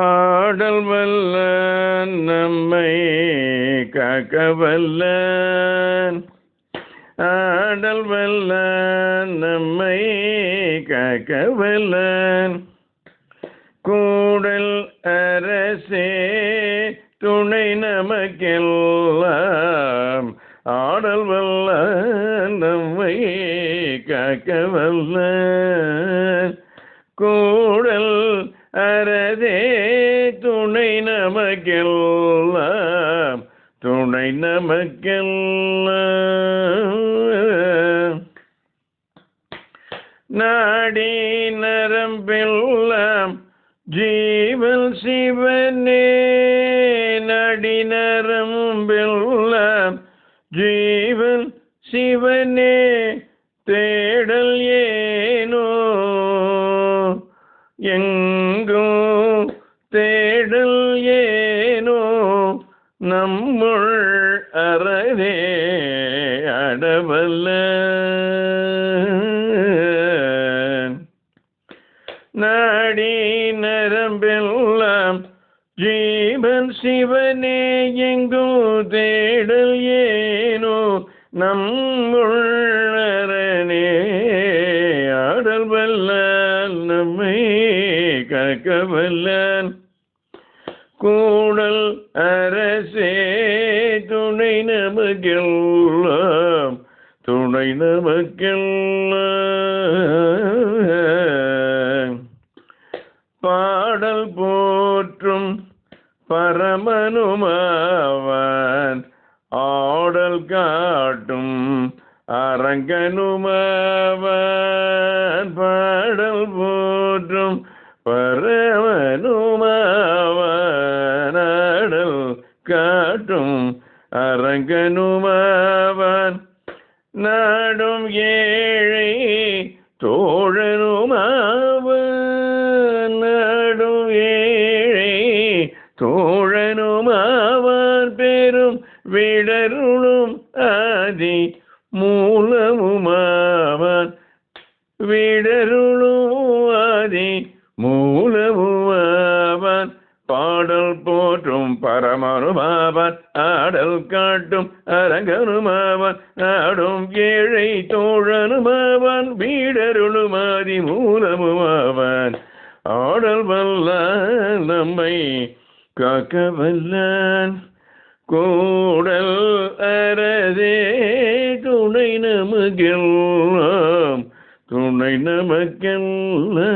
ஆடல் வல்ல நம்மை காக்கவல்ல, ஆடல் வல்ல நம்மை காக்கவல்ல, கூடல் அரசே துணை நமக்கெல்லாம், ஆடல் வல்ல நம்மை காக்கவல்ல, கூடல் அரசே துணை நமக்கெல்லாம், துணை நமக்கெல்லாம். நாடி நரம்பெல்லாம் ஜீவன் சிவனே, நாடி நரம்பெல்லாம் ஜீவன் சிவனே, தேடல் ஏனோ எங்கும் தேடல் ஏனோ, நம்முள் அறவே அடவல்ல. நாடி நரம்பெல்லாம் ஜீவன் சிவனே, எங்கும் தேடல் ஏனோ, நம்முள்ளரனே ஆடல் வல்லான் நம்மை காக்கவல்லான், கூடல் அரசே துணை நமக்கெல்லாம், துணை நமக்கெல்லாம். பாடல் போற்றும் பரமனுமாவான், ஆடல் காட்டும் அரங்கனுமாவான், பாடல் போற்றும் பரமனுமாவான், ஆடல் காட்டும் அரங்கனுமாவான், நாடும் ஏழை தோழனுமாவான், நாடும் ஏழை தோழனுமாவான், பெரும் விடருளும் ஆதி மூலமுமாவான், விடருளும் ஆதி மூலமுமாவான், பாடல் போற்றும் பரமனுமாவான், ஆடல் காட்டும் அரங்கனுமாவான், நாடும் ஏழை தோழனுமாவான், வீடருளும் ஆதி மூலமுமாவான், ஆடல் வல்லான் நம்மை காக்கவல்லான், கூடல் அரசே துணை நமக்கெல்லாம், துணை நமக்கெல்லாம்.